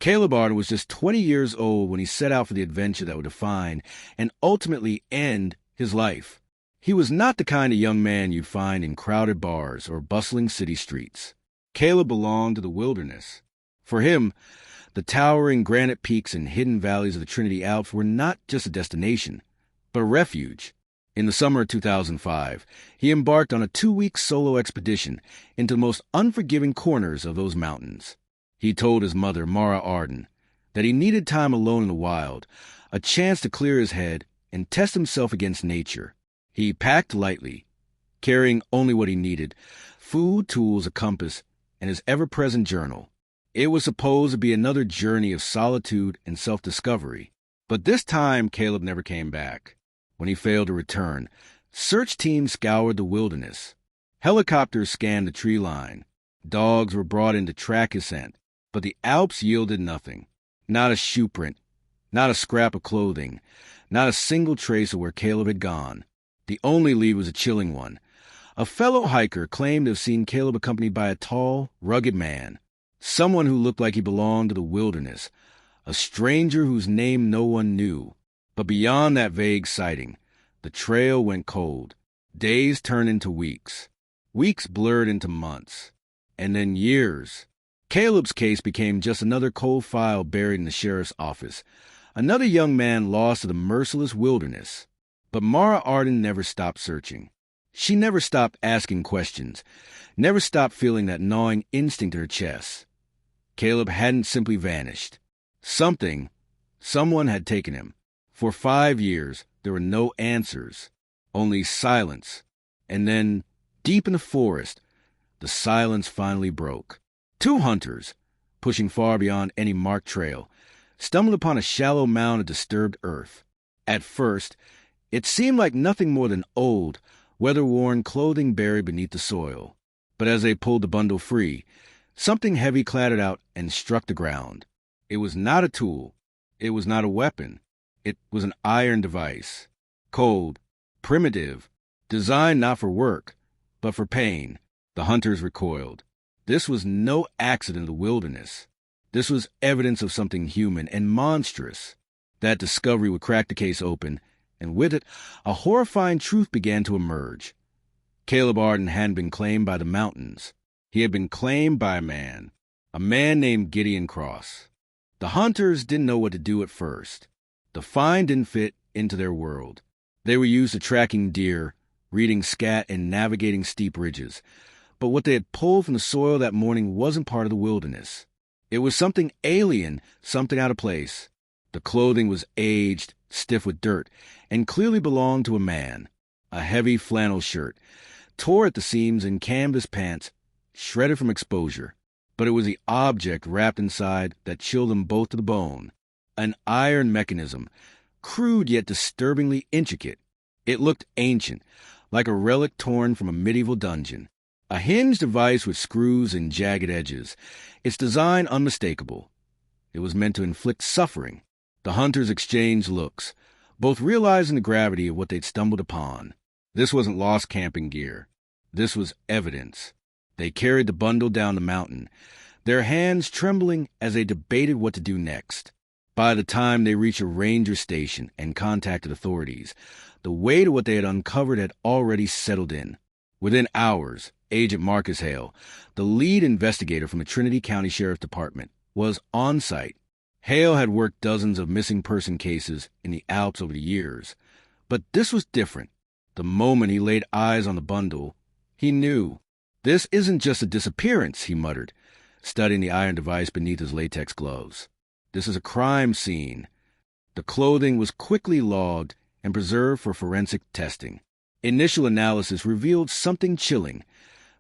Caleb Arden was just 20 years old when he set out for the adventure that would define and ultimately end his life. He was not the kind of young man you'd find in crowded bars or bustling city streets. Caleb belonged to the wilderness. For him, the towering granite peaks and hidden valleys of the Trinity Alps were not just a destination, but a refuge. In the summer of 2005, he embarked on a 2-week solo expedition into the most unforgiving corners of those mountains. He told his mother, Mara Arden, that he needed time alone in the wild, a chance to clear his head and test himself against nature. He packed lightly, carrying only what he needed: food, tools, a compass, and his ever-present journal. It was supposed to be another journey of solitude and self-discovery. But this time, Caleb never came back. When he failed to return, search teams scoured the wilderness. Helicopters scanned the tree line. Dogs were brought in to track his scent. But the Alps yielded nothing. Not a shoe print, not a scrap of clothing, not a single trace of where Caleb had gone. The only lead was a chilling one. A fellow hiker claimed to have seen Caleb accompanied by a tall, rugged man, someone who looked like he belonged to the wilderness, a stranger whose name no one knew. But beyond that vague sighting, the trail went cold. Days turned into weeks. Weeks blurred into months. And then years. Caleb's case became just another cold file buried in the sheriff's office. Another young man lost to the merciless wilderness. But Mara Arden never stopped searching. She never stopped asking questions, never stopped feeling that gnawing instinct in her chest. Caleb hadn't simply vanished. Someone had taken him. For 5 years, there were no answers, only silence. And then, deep in the forest, the silence finally broke. 2 hunters, pushing far beyond any marked trail, stumbled upon a shallow mound of disturbed earth. At first, it seemed like nothing more than old, weather-worn clothing buried beneath the soil. But as they pulled the bundle free, something heavy clattered out and struck the ground. It was not a tool. It was not a weapon. It was an iron device. Cold, primitive, designed not for work, but for pain. The hunters recoiled. This was no accident of the wilderness. This was evidence of something human and monstrous. That discovery would crack the case open, and with it, a horrifying truth began to emerge. Caleb Arden hadn't been claimed by the mountains. He had been claimed by a man named Gideon Cross. The hunters didn't know what to do at first. The find didn't fit into their world. They were used to tracking deer, reading scat, and navigating steep ridges. But what they had pulled from the soil that morning wasn't part of the wilderness. It was something alien, something out of place. The clothing was aged, stiff with dirt, and clearly belonged to a man. A heavy flannel shirt, tore at the seams, and canvas pants, shredded from exposure. But it was the object wrapped inside that chilled them both to the bone. An iron mechanism, crude yet disturbingly intricate. It looked ancient, like a relic torn from a medieval dungeon. A hinged device with screws and jagged edges, its design unmistakable. It was meant to inflict suffering. The hunters exchanged looks, both realizing the gravity of what they'd stumbled upon. This wasn't lost camping gear. This was evidence. They carried the bundle down the mountain, their hands trembling as they debated what to do next. By the time they reached a ranger station and contacted authorities, the weight of what they had uncovered had already settled in. Within hours, Agent Marcus Hale, the lead investigator from the Trinity County Sheriff's Department, was on site. Hale had worked dozens of missing person cases in the Alps over the years, but this was different. The moment he laid eyes on the bundle, he knew. "This isn't just a disappearance," he muttered, studying the iron device beneath his latex gloves. "This is a crime scene." The clothing was quickly logged and preserved for forensic testing. Initial analysis revealed something chilling.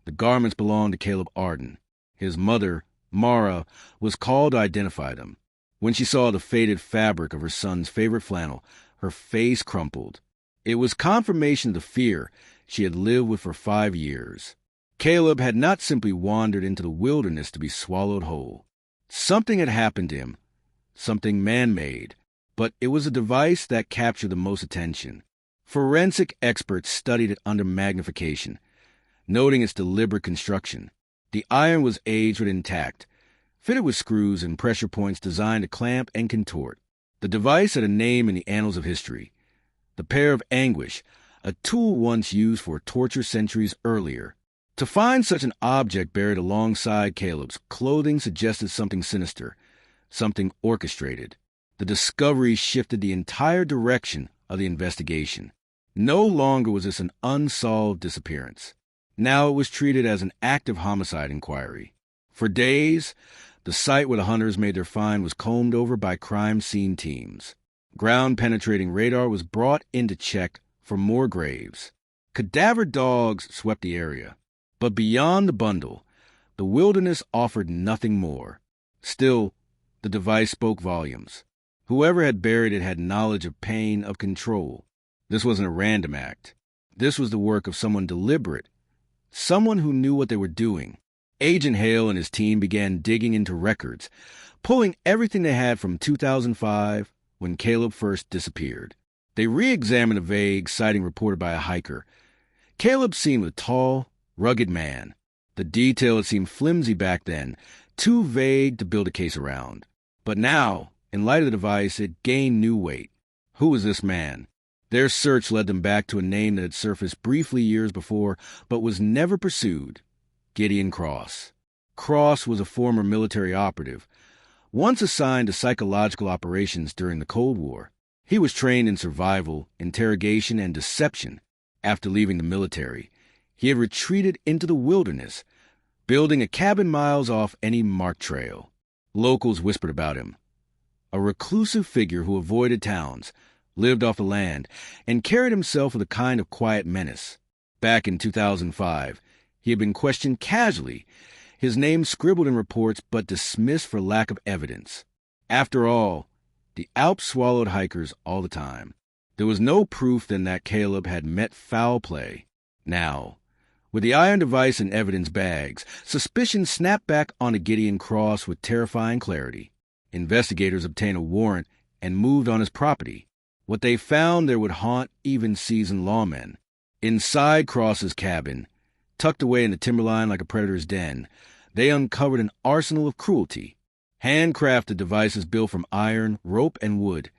The garments belonged to Caleb Arden. His mother, Mara, was called to identify them. When she saw the faded fabric of her son's favorite flannel, her face crumpled. It was confirmation of the fear she had lived with for 5 years. Caleb had not simply wandered into the wilderness to be swallowed whole. Something had happened to him, something man-made, but it was a device that captured the most attention. Forensic experts studied it under magnification, noting its deliberate construction. The iron was aged but intact, fitted with screws and pressure points designed to clamp and contort. The device had a name in the annals of history: the pair of anguish, a tool once used for torture centuries earlier. To find such an object buried alongside Caleb's clothing suggested something sinister, something orchestrated. The discovery shifted the entire direction of the investigation. No longer was this an unsolved disappearance. Now it was treated as an active homicide inquiry. For days, the site where the hunters made their find was combed over by crime scene teams. Ground-penetrating radar was brought in to check for more graves. Cadaver dogs swept the area. But beyond the bundle, the wilderness offered nothing more. Still, the device spoke volumes. Whoever had buried it had knowledge of pain, of control. This wasn't a random act. This was the work of someone deliberate, someone who knew what they were doing. Agent Hale and his team began digging into records, pulling everything they had from 2005, when Caleb first disappeared. They re-examined a vague sighting reported by a hiker. Caleb seemed a tall, rugged man. The detail had seemed flimsy back then, too vague to build a case around. But now, in light of the device, it gained new weight. Who was this man? Their search led them back to a name that had surfaced briefly years before, but was never pursued: Gideon Cross. Cross was a former military operative, once assigned to psychological operations during the Cold War. He was trained in survival, interrogation, and deception. After leaving the military, he had retreated into the wilderness, building a cabin miles off any marked trail. Locals whispered about him: a reclusive figure who avoided towns, lived off the land, and carried himself with a kind of quiet menace. Back in 2005, he had been questioned casually, his name scribbled in reports but dismissed for lack of evidence. After all, the Alps swallowed hikers all the time. There was no proof then that Caleb had met foul play. Now, with the iron device and evidence bags, suspicion snapped back onto Gideon Cross with terrifying clarity. Investigators obtained a warrant and moved on his property. What they found there would haunt even seasoned lawmen. Inside Cross's cabin, tucked away in the timberline like a predator's den, they uncovered an arsenal of cruelty. Handcrafted devices built from iron, rope, and wood,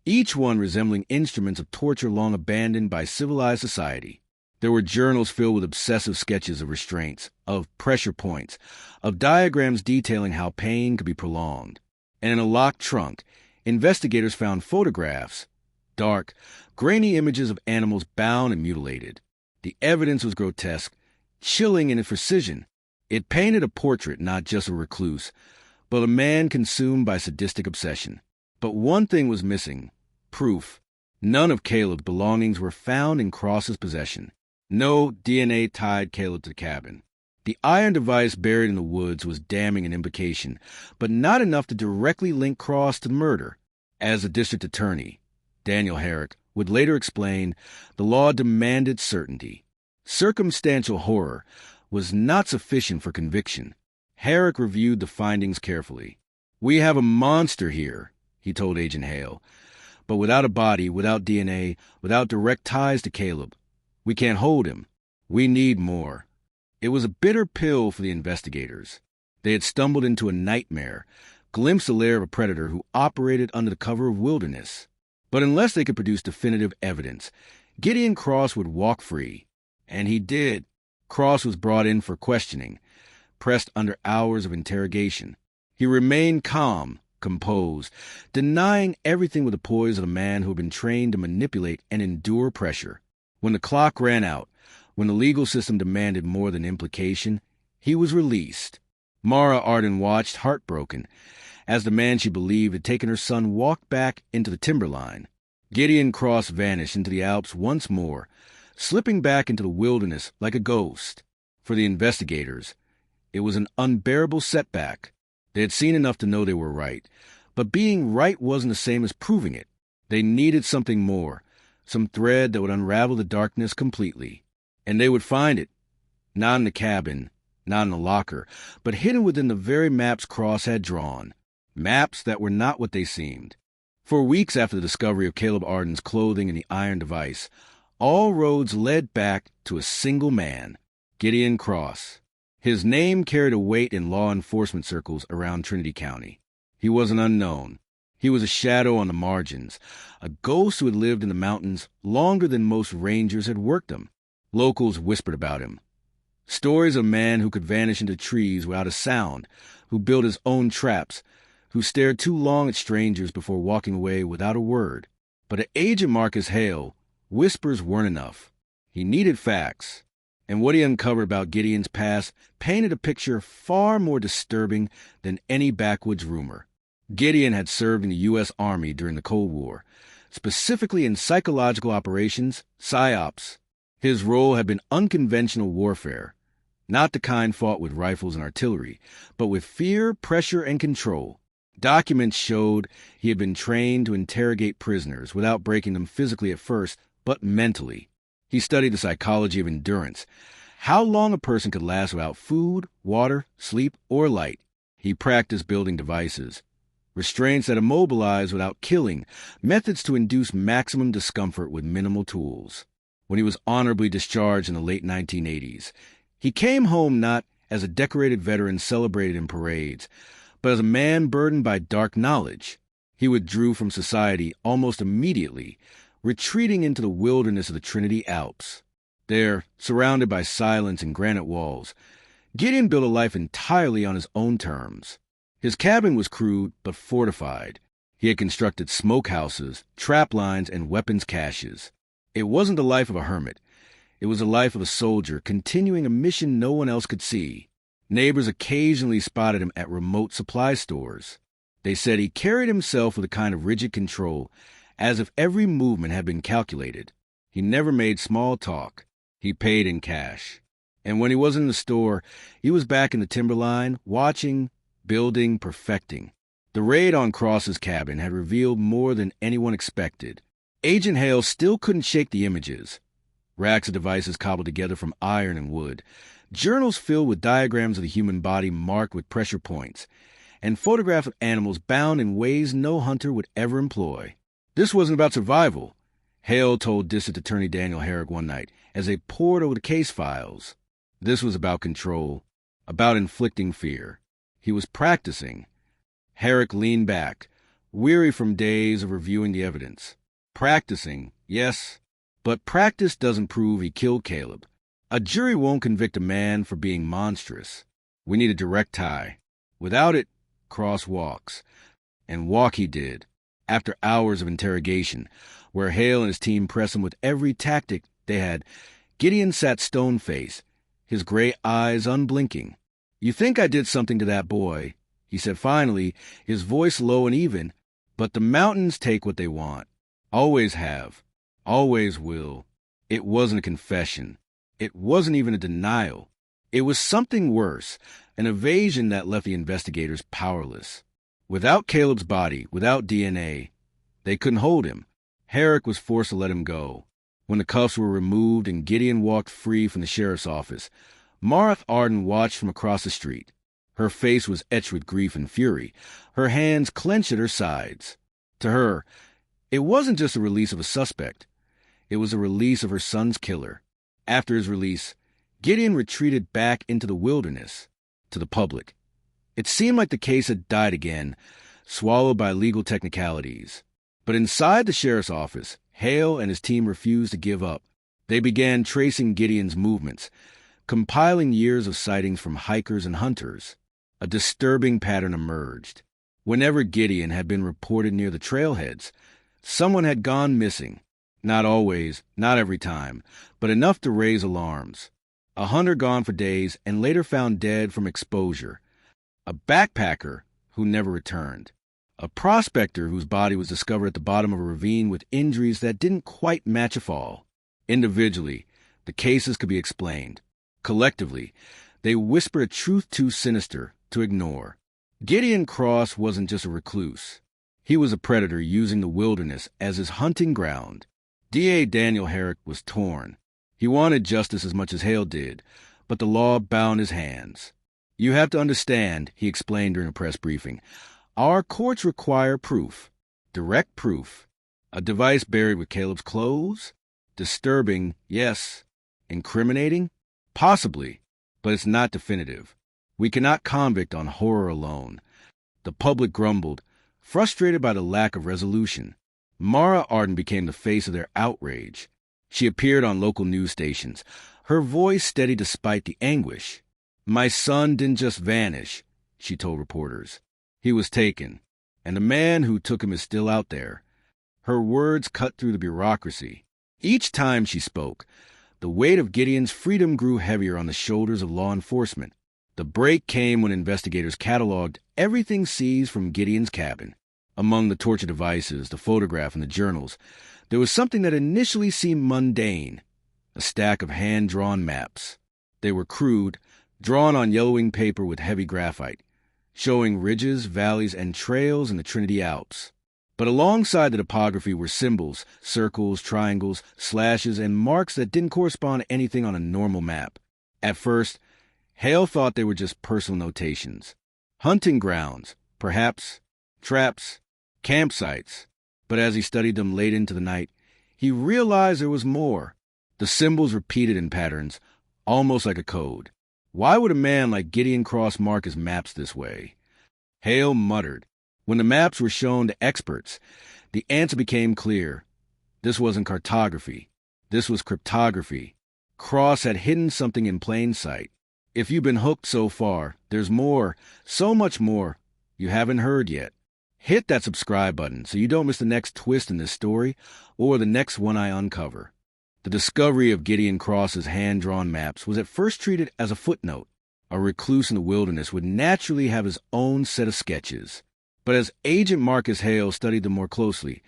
each one resembling instruments of torture long abandoned by civilized society. There were journals filled with obsessive sketches of restraints, of pressure points, of diagrams detailing how pain could be prolonged. And in a locked trunk, investigators found photographs, dark, grainy images of animals bound and mutilated. The evidence was grotesque, chilling in its precision. It painted a portrait not just of a recluse, but a man consumed by sadistic obsession. But one thing was missing: proof. None of Caleb's belongings were found in Cross's possession. No DNA tied Caleb to the cabin. The iron device buried in the woods was damning an implication, but not enough to directly link Cross to the murder. As the district attorney, Daniel Herrick, would later explain, the law demanded certainty. Circumstantial horror was not sufficient for conviction. Herrick reviewed the findings carefully. "We have a monster here," he told Agent Hale. "But without a body, without DNA, without direct ties to Caleb, we can't hold him. We need more." It was a bitter pill for the investigators. They had stumbled into a nightmare, glimpsed the lair of a predator who operated under the cover of wilderness. But unless they could produce definitive evidence, Gideon Cross would walk free. And he did. Cross was brought in for questioning, pressed under hours of interrogation. He remained calm, composed, denying everything with the poise of a man who had been trained to manipulate and endure pressure. When the clock ran out, when the legal system demanded more than implication, he was released. Mara Arden watched, heartbroken, as the man she believed had taken her son walked back into the timberline. Gideon Cross vanished into the Alps once more, slipping back into the wilderness like a ghost. For the investigators, it was an unbearable setback. They had seen enough to know they were right, but being right wasn't the same as proving it. They needed something more, some thread that would unravel the darkness completely. And they would find it, not in the cabin, not in the locker, but hidden within the very maps Cross had drawn, maps that were not what they seemed. For weeks after the discovery of Caleb Arden's clothing and the iron device, all roads led back to a single man, Gideon Cross. His name carried a weight in law enforcement circles around Trinity County. He was an unknown. He was a shadow on the margins, a ghost who had lived in the mountains longer than most rangers had worked them. Locals whispered about him. Stories of a man who could vanish into trees without a sound, who built his own traps, who stared too long at strangers before walking away without a word. But at Agent Marcus Hale, whispers weren't enough. He needed facts. And what he uncovered about Gideon's past painted a picture far more disturbing than any backwoods rumor. Gideon had served in the U.S. Army during the Cold War, specifically in psychological operations, PSYOPs. His role had been unconventional warfare, not the kind fought with rifles and artillery, but with fear, pressure, and control. Documents showed he had been trained to interrogate prisoners without breaking them physically at first, but mentally. He studied the psychology of endurance, how long a person could last without food, water, sleep, or light. He practiced building devices, restraints that immobilize without killing, methods to induce maximum discomfort with minimal tools. When he was honorably discharged in the late 1980s, he came home not as a decorated veteran celebrated in parades, but as a man burdened by dark knowledge. He withdrew from society almost immediately, retreating into the wilderness of the Trinity Alps. There, surrounded by silence and granite walls, Gideon built a life entirely on his own terms. His cabin was crude but fortified. He had constructed smokehouses, trap lines, and weapons caches. It wasn't the life of a hermit. It was the life of a soldier continuing a mission no one else could see. Neighbors occasionally spotted him at remote supply stores. They said he carried himself with a kind of rigid control, as if every movement had been calculated. He never made small talk. He paid in cash. And when he wasn't in the store, he was back in the timberline, watching, building, perfecting. The raid on Cross's cabin had revealed more than anyone expected. Agent Hale still couldn't shake the images. Racks of devices cobbled together from iron and wood, journals filled with diagrams of the human body marked with pressure points, and photographs of animals bound in ways no hunter would ever employ. This wasn't about survival, Hale told District Attorney Daniel Herrick one night as they pored over the case files. This was about control, about inflicting fear. He was practicing. Herrick leaned back, weary from days of reviewing the evidence. Practicing, yes, but practice doesn't prove he killed Caleb. A jury won't convict a man for being monstrous. We need a direct tie. Without it, Cross walks. And walk he did. After hours of interrogation, where Hale and his team pressed him with every tactic they had, Gideon sat stone-faced, his gray eyes unblinking. "You think I did something to that boy," he said finally, his voice low and even, "but the mountains take what they want. Always have. Always will." It wasn't a confession. It wasn't even a denial. It was something worse, an evasion that left the investigators powerless. Without Caleb's body, without DNA, they couldn't hold him. Herrick was forced to let him go. When the cuffs were removed and Gideon walked free from the sheriff's office, Martha Arden watched from across the street. Her face was etched with grief and fury, her hands clenched at her sides. To her, it wasn't just the release of a suspect. It was the release of her son's killer. After his release, Gideon retreated back into the wilderness, to the public. It seemed like the case had died again, swallowed by legal technicalities. But inside the sheriff's office, Hale and his team refused to give up. They began tracing Gideon's movements, compiling years of sightings from hikers and hunters. A disturbing pattern emerged. Whenever Gideon had been reported near the trailheads, someone had gone missing. Not always, not every time, but enough to raise alarms. A hunter gone for days and later found dead from exposure. A backpacker who never returned. A prospector whose body was discovered at the bottom of a ravine with injuries that didn't quite match a fall. Individually, the cases could be explained. Collectively, they whispered a truth too sinister to ignore. Gideon Cross wasn't just a recluse. He was a predator using the wilderness as his hunting ground. D.A. Daniel Herrick was torn. He wanted justice as much as Hale did, but the law bound his hands. "You have to understand," he explained during a press briefing, "our courts require proof, direct proof. A device buried with Caleb's clothes? Disturbing, yes. Incriminating? Possibly. but it's not definitive. We cannot convict on horror alone. The public grumbled, frustrated by the lack of resolution. Mara Arden became the face of their outrage. She appeared on local news stations, her voice steady despite the anguish. "My son didn't just vanish," she told reporters. "He was taken, and the man who took him is still out there." Her words cut through the bureaucracy. Each time she spoke, the weight of Gideon's freedom grew heavier on the shoulders of law enforcement. The break came when investigators cataloged everything seized from Gideon's cabin. Among the torture devices, the photograph, and the journals, there was something that initially seemed mundane: a stack of hand-drawn maps. They were crude, drawn on yellowing paper with heavy graphite, showing ridges, valleys, and trails in the Trinity Alps. But alongside the topography were symbols, circles, triangles, slashes, and marks that didn't correspond to anything on a normal map. At first, Hale thought they were just personal notations. Hunting grounds, perhaps, traps, campsites. But as he studied them late into the night, he realized there was more. The symbols repeated in patterns, almost like a code. Why would a man like Gideon Cross mark his maps this way? Hale muttered. When the maps were shown to experts, the answer became clear. This wasn't cartography. This was cryptography. Cross had hidden something in plain sight. If you've been hooked so far, there's more, so much more, you haven't heard yet. Hit that subscribe button so you don't miss the next twist in this story or the next one I uncover. The discovery of Gideon Cross's hand-drawn maps was at first treated as a footnote. A recluse in the wilderness would naturally have his own set of sketches. But as Agent Marcus Hale studied them more closely,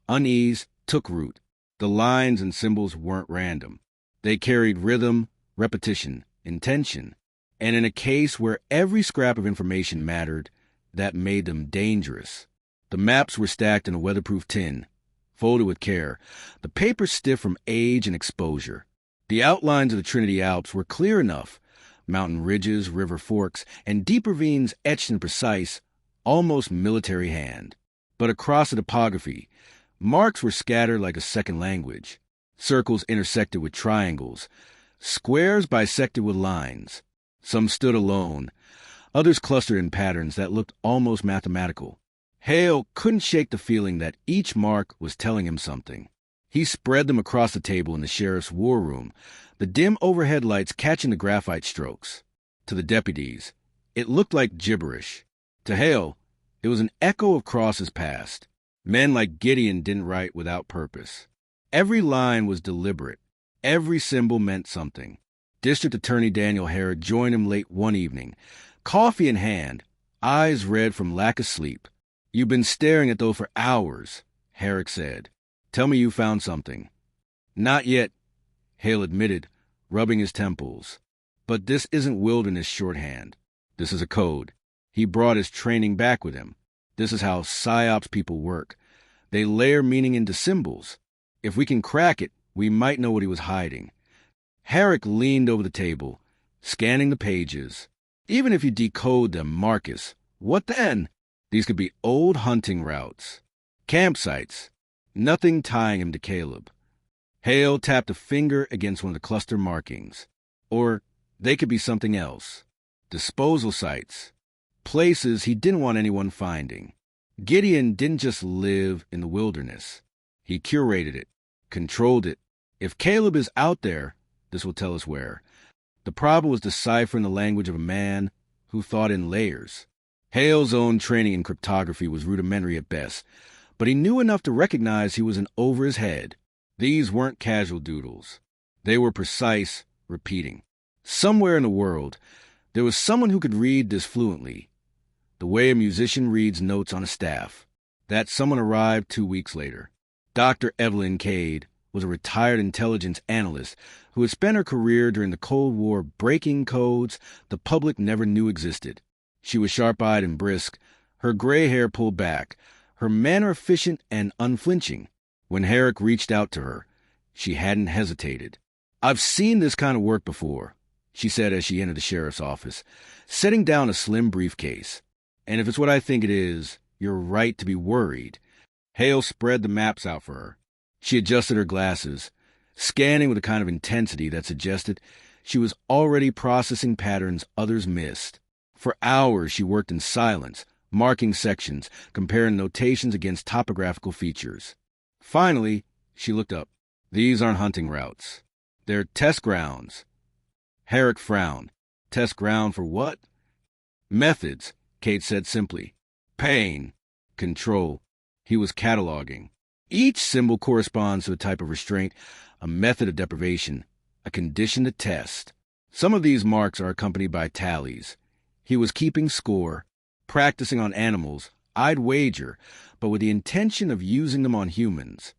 unease took root. The lines and symbols weren't random. They carried rhythm, repetition, intention. And in a case where every scrap of information mattered, that made them dangerous. The maps were stacked in a weatherproof tin, folded with care, the paper stiff from age and exposure. The outlines of the Trinity Alps were clear enough: mountain ridges, river forks, and deep ravines etched in precise, almost military hand. But across the topography, marks were scattered like a second language. Circles intersected with triangles, squares bisected with lines. Some stood alone, others clustered in patterns that looked almost mathematical. Hale couldn't shake the feeling that each mark was telling him something. He spread them across the table in the sheriff's war room, the dim overhead lights catching the graphite strokes. To the deputies, it looked like gibberish. To Hale, it was an echo of Cross's past. Men like Gideon didn't write without purpose. Every line was deliberate. Every symbol meant something. District Attorney Daniel Herrick joined him late one evening, coffee in hand, eyes red from lack of sleep. "You've been staring at those for hours," Herrick said. "Tell me you found something." "Not yet," Hale admitted, rubbing his temples. "But this isn't wilderness shorthand. This is a code." He brought his training back with him. This is how PSYOPs people work. They layer meaning into symbols. If we can crack it, we might know what he was hiding. Herrick leaned over the table, scanning the pages. Even if you decode them, Marcus, what then? These could be old hunting routes, campsites, nothing tying him to Caleb. Hale tapped a finger against one of the cluster markings. Or they could be something else. Disposal sites, places he didn't want anyone finding. Gideon didn't just live in the wilderness. He curated it, controlled it. If Caleb is out there, this will tell us where. The problem was deciphering the language of a man who thought in layers. Hale's own training in cryptography was rudimentary at best, but he knew enough to recognize he was in over his head. These weren't casual doodles. They were precise, repeating. Somewhere in the world, there was someone who could read this fluently, the way a musician reads notes on a staff. That someone arrived 2 weeks later. Dr. Evelyn Cade was a retired intelligence analyst who had spent her career during the Cold War breaking codes the public never knew existed. She was sharp-eyed and brisk, her gray hair pulled back, her manner efficient and unflinching. When Herrick reached out to her, she hadn't hesitated. "I've seen this kind of work before," she said as she entered the sheriff's office, setting down a slim briefcase. "And if it's what I think it is, you're right to be worried." Hale spread the maps out for her. She adjusted her glasses, scanning with a kind of intensity that suggested She was already processing patterns others missed. For hours she worked in silence, marking sections, comparing notations against topographical features. Finally, she looked up. These aren't hunting routes. They're test grounds. Herrick frowned. Test ground for what? Methods, Kate said simply. Pain. Control. He was cataloging. Each symbol corresponds to a type of restraint, a method of deprivation, a condition to test. Some of these marks are accompanied by tallies. He was keeping score, practicing on animals, I'd wager, but with the intention of using them on humans.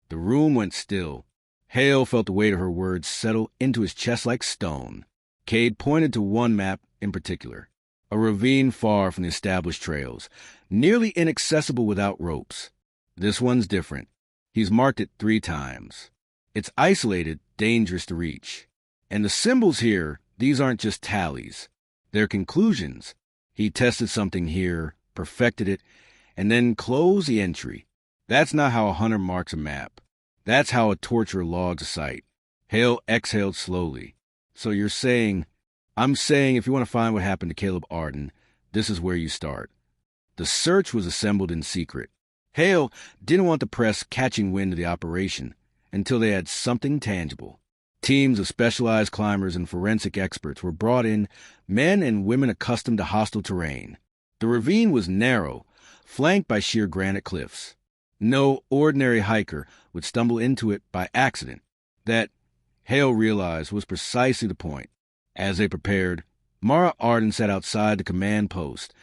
The room went still. Hale felt the weight of her words settle into his chest like stone. Cade pointed to one map in particular, a ravine far from the established trails, nearly inaccessible without ropes. This one's different. He's marked it 3 times. It's isolated, dangerous to reach. And the symbols here, these aren't just tallies. They're conclusions. He tested something here, perfected it, and then closed the entry. That's not how a hunter marks a map. That's how a torturer logs a site. Hale exhaled slowly. So you're saying, I'm saying if you want to find what happened to Caleb Arden, this is where you start. The search was assembled in secret. Hale didn't want the press catching wind of the operation until they had something tangible. Teams of specialized climbers and forensic experts were brought in, men and women accustomed to hostile terrain. The ravine was narrow, flanked by sheer granite cliffs. No ordinary hiker would stumble into it by accident. That, Hale realized, was precisely the point. As they prepared, Mara Arden sat outside the command post,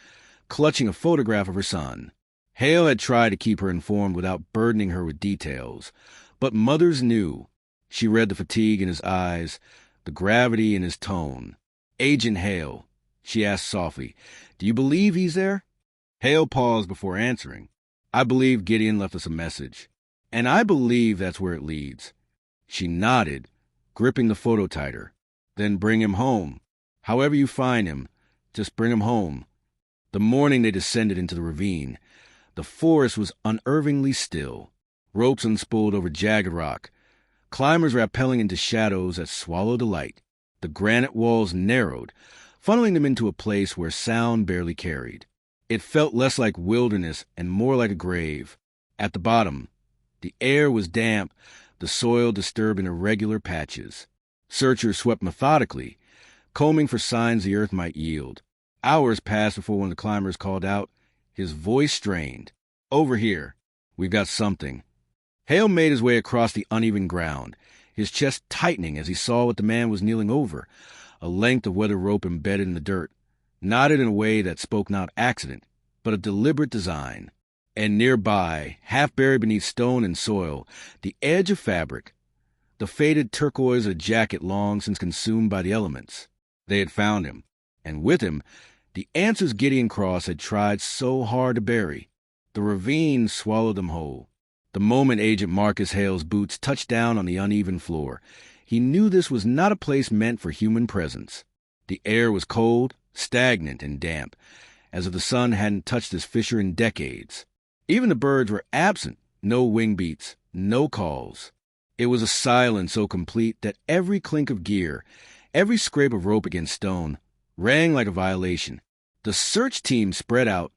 clutching a photograph of her son. Hale had tried to keep her informed without burdening her with details, but mothers knew. She read the fatigue in his eyes, the gravity in his tone. Agent Hale, she asked softly, do you believe he's there? Hale paused before answering. I believe Gideon left us a message, and I believe that's where it leads. She nodded, gripping the photo tighter. Then bring him home. However you find him, just bring him home. The morning they descended into the ravine, the forest was unervingly still. Ropes unspooled over jagged rock. Climbers rappelling into shadows that swallowed the light. The granite walls narrowed, funneling them into a place where sound barely carried. It felt less like wilderness and more like a grave. At the bottom, the air was damp, the soil disturbed in irregular patches. Searchers swept methodically, combing for signs the earth might yield. Hours passed before one of the climbers called out, his voice strained. Over here. We've got something. Hale made his way across the uneven ground, his chest tightening as he saw what the man was kneeling over, a length of weather rope embedded in the dirt, knotted in a way that spoke not accident, but of deliberate design. And nearby, half buried beneath stone and soil, the edge of fabric, the faded turquoise of a jacket long since consumed by the elements. They had found him, and with him, the answers Gideon Cross had tried so hard to bury. The ravine swallowed them whole. The moment Agent Marcus Hale's boots touched down on the uneven floor, he knew this was not a place meant for human presence. The air was cold, stagnant, and damp, as if the sun hadn't touched this fissure in decades. Even the birds were absent, no wing beats, no calls. It was a silence so complete that every clink of gear, every scrape of rope against stone, rang like a violation. The search team spread out,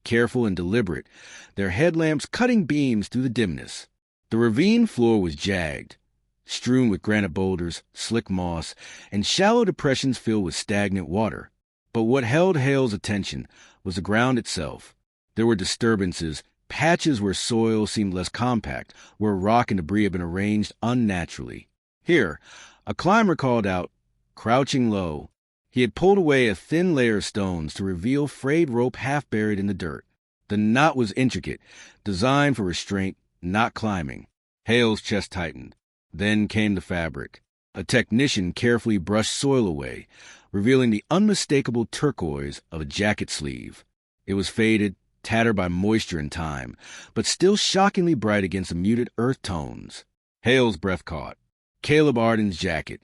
careful and deliberate, their headlamps cutting beams through the dimness. The ravine floor was jagged, strewn with granite boulders, slick moss, and shallow depressions filled with stagnant water. But what held Hale's attention was the ground itself. There were disturbances, patches where soil seemed less compact, where rock and debris had been arranged unnaturally. Here, a climber called out, crouching low. He had pulled away a thin layer of stones to reveal frayed rope half buried in the dirt. The knot was intricate, designed for restraint, not climbing. Hale's chest tightened. Then came the fabric. A technician carefully brushed soil away, revealing the unmistakable turquoise of a jacket sleeve. It was faded, tattered by moisture and time, but still shockingly bright against the muted earth tones. Hale's breath caught. Caleb Arden's jacket.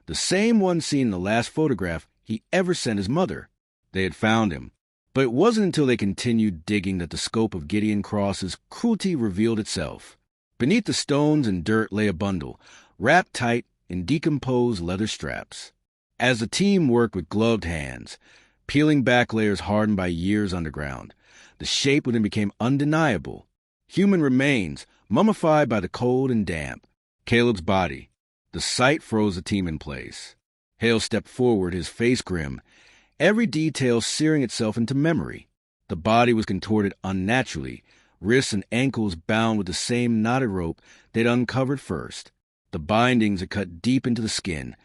The same one seen in the last photograph he ever sent his mother. They had found him. But it wasn't until they continued digging that the scope of Gideon Cross's cruelty revealed itself. Beneath the stones and dirt lay a bundle, wrapped tight in decomposed leather straps. As the team worked with gloved hands, peeling back layers hardened by years underground, the shape within became undeniable. Human remains, mummified by the cold and damp. Caleb's body. The sight froze the team in place. Hale stepped forward, his face grim, every detail searing itself into memory. The body was contorted unnaturally, wrists and ankles bound with the same knotted rope they'd uncovered first. The bindings had cut deep into the skin,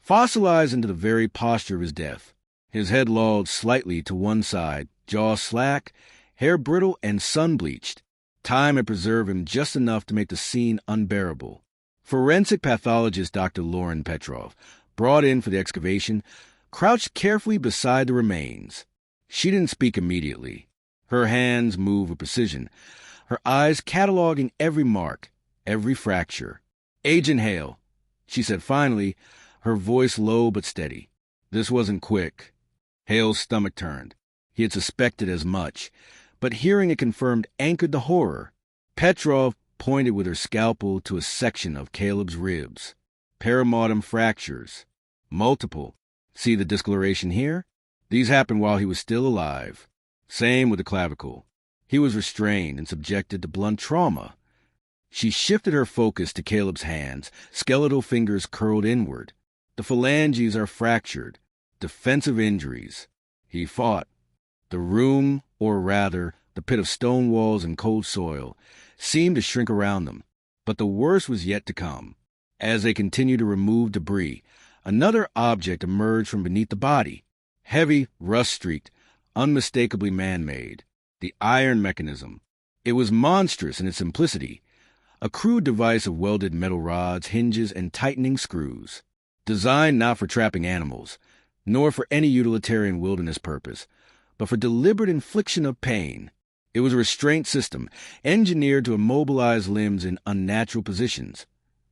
fossilized into the very posture of his death. His head lolled slightly to one side, jaw slack, hair brittle and sun-bleached. Time had preserved him just enough to make the scene unbearable. Forensic pathologist Dr. Lauren Petrov, brought in for the excavation, crouched carefully beside the remains. She didn't speak immediately. Her hands moved with precision, her eyes cataloging every mark, every fracture. "Agent Hale," she said finally, her voice low but steady. This wasn't quick. Hale's stomach turned. He had suspected as much, but hearing it confirmed anchored the horror. Petrov pointed with her scalpel to a section of Caleb's ribs. Perimortem fractures. Multiple. See the discoloration here? These happened while he was still alive. Same with the clavicle. He was restrained and subjected to blunt trauma. She shifted her focus to Caleb's hands, skeletal fingers curled inward. The phalanges are fractured. Defensive injuries. He fought. The room, or rather, the pit of stone walls and cold soil, seemed to shrink around them. But the worst was yet to come. As they continued to remove debris, another object emerged from beneath the body. Heavy, rust-streaked, unmistakably man-made. The iron mechanism. It was monstrous in its simplicity. A crude device of welded metal rods, hinges, and tightening screws. Designed not for trapping animals, nor for any utilitarian wilderness purpose, but for deliberate infliction of pain. It was a restraint system, engineered to immobilize limbs in unnatural positions,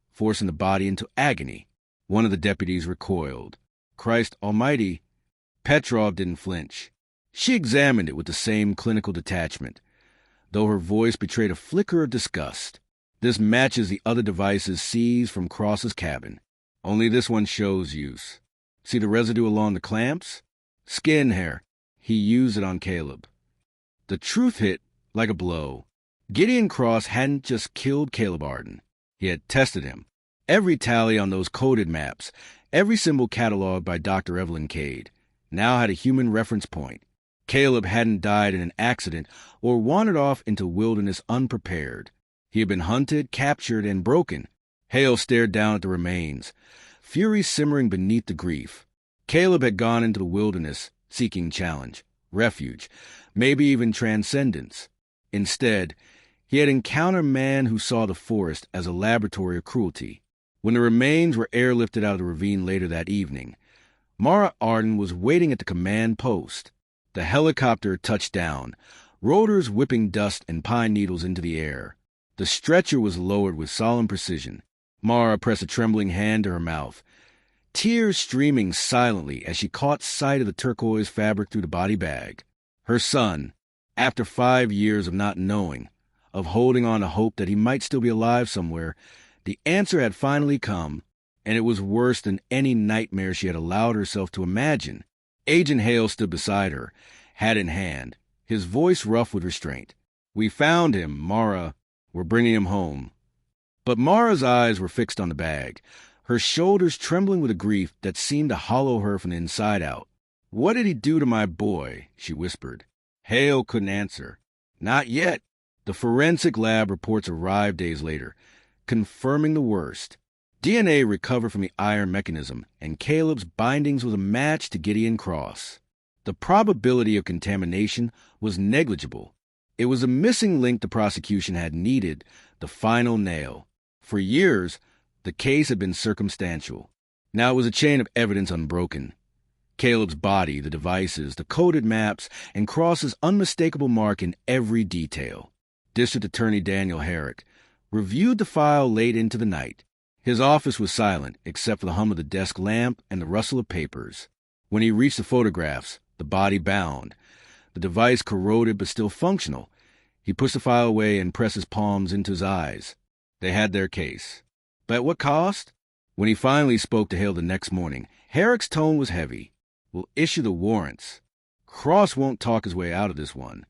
forcing the body into agony. One of the deputies recoiled. Christ Almighty! Petrov didn't flinch. She examined it with the same clinical detachment, though her voice betrayed a flicker of disgust. This matches the other devices seized from Cross's cabin. Only this one shows use. See the residue along the clamps? Skin hair. He used it on Caleb. The truth hit like a blow. Gideon Cross hadn't just killed Caleb Arden. He had tested him. Every tally on those coded maps, every symbol cataloged by Dr. Evelyn Cade, now had a human reference point. Caleb hadn't died in an accident or wandered off into wilderness unprepared. He had been hunted, captured, and broken. Hale stared down at the remains, fury simmering beneath the grief. Caleb had gone into the wilderness, seeking challenge, refuge, maybe even transcendence. Instead, he had encountered a man who saw the forest as a laboratory of cruelty. When the remains were airlifted out of the ravine later that evening, Mara Arden was waiting at the command post. The helicopter touched down, rotors whipping dust and pine needles into the air. The stretcher was lowered with solemn precision. Mara pressed a trembling hand to her mouth, tears streaming silently as she caught sight of the turquoise fabric through the body bag. Her son, after 5 years of not knowing, of holding on to hope that he might still be alive somewhere, the answer had finally come, and it was worse than any nightmare she had allowed herself to imagine. Agent Hale stood beside her, hat in hand, his voice rough with restraint. "We found him, Mara. We're bringing him home." But Mara's eyes were fixed on the bag, her shoulders trembling with a grief that seemed to hollow her from the inside out. "What did he do to my boy?" she whispered. Hale couldn't answer. "Not yet." The forensic lab reports arrived days later, confirming the worst. DNA recovered from the iron mechanism, and Caleb's bindings was a match to Gideon Cross. The probability of contamination was negligible. It was a missing link the prosecution had needed, the final nail. For years, the case had been circumstantial. Now it was a chain of evidence unbroken. Caleb's body, the devices, the coded maps, and Cross's unmistakable mark in every detail. District Attorney Daniel Herrick reviewed the file late into the night. His office was silent, except for the hum of the desk lamp and the rustle of papers. When he reached the photographs, the body bound, the device corroded but still functional, he pushed the file away and pressed his palms into his eyes. They had their case. But at what cost? When he finally spoke to Hale the next morning, Herrick's tone was heavy. "We'll issue the warrants. Cross won't talk his way out of this one."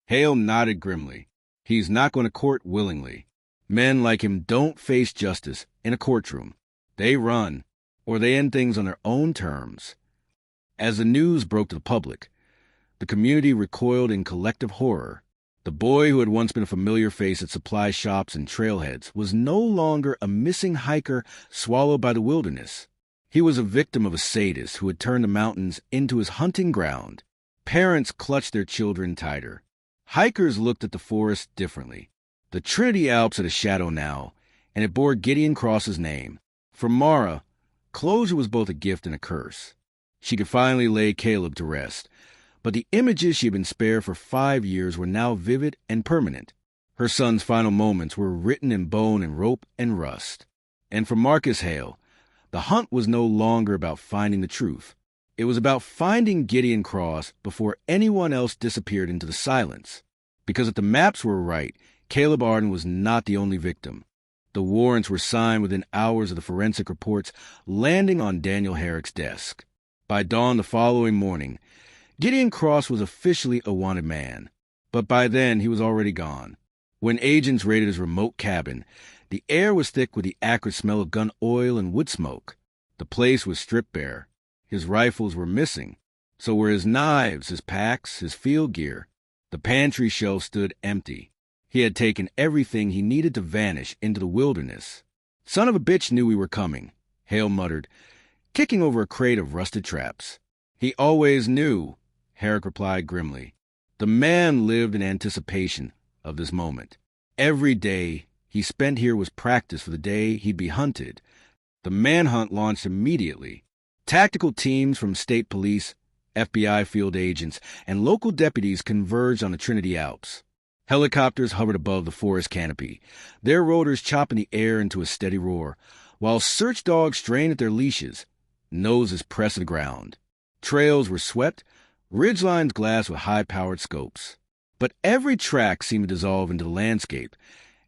Hale nodded grimly. "He's not going to court willingly. Men like him don't face justice in a courtroom. They run, or they end things on their own terms." As the news broke to the public, the community recoiled in collective horror. The boy who had once been a familiar face at supply shops and trailheads was no longer a missing hiker swallowed by the wilderness. He was a victim of a sadist who had turned the mountains into his hunting ground. Parents clutched their children tighter. Hikers looked at the forest differently. The Trinity Alps had a shadow now, and it bore Gideon Cross's name. For Mara, closure was both a gift and a curse. She could finally lay Caleb to rest, but the images she had been spared for 5 years were now vivid and permanent. Her son's final moments were written in bone and rope and rust. And for Marcus Hale, the hunt was no longer about finding the truth. It was about finding Gideon Cross before anyone else disappeared into the silence. Because if the maps were right, Caleb Arden was not the only victim. The warrants were signed within hours of the forensic reports landing on Daniel Herrick's desk. By dawn the following morning, Gideon Cross was officially a wanted man. But by then, he was already gone. When agents raided his remote cabin, the air was thick with the acrid smell of gun oil and wood smoke. The place was stripped bare. His rifles were missing. So were his knives, his packs, his field gear. The pantry shelf stood empty. He had taken everything he needed to vanish into the wilderness. "Son of a bitch knew we were coming," Hale muttered, kicking over a crate of rusted traps. "He always knew," Herrick replied grimly. The man lived in anticipation of this moment. Every day he spent here was practice for the day he'd be hunted. The manhunt launched immediately. Tactical teams from state police, FBI field agents, and local deputies converged on the Trinity Alps. Helicopters hovered above the forest canopy, their rotors chopping the air into a steady roar, while search dogs strained at their leashes, noses pressed to the ground. Trails were swept, ridgelines glassed with high-powered scopes. But every track seemed to dissolve into the landscape,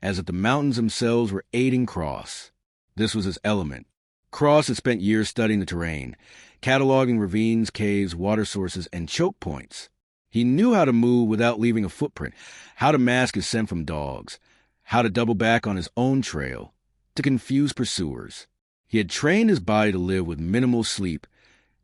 as if the mountains themselves were aiding Cross. This was his element. Cross had spent years studying the terrain, cataloging ravines, caves, water sources, and choke points. He knew how to move without leaving a footprint, how to mask his scent from dogs, how to double back on his own trail, to confuse pursuers. He had trained his body to live with minimal sleep,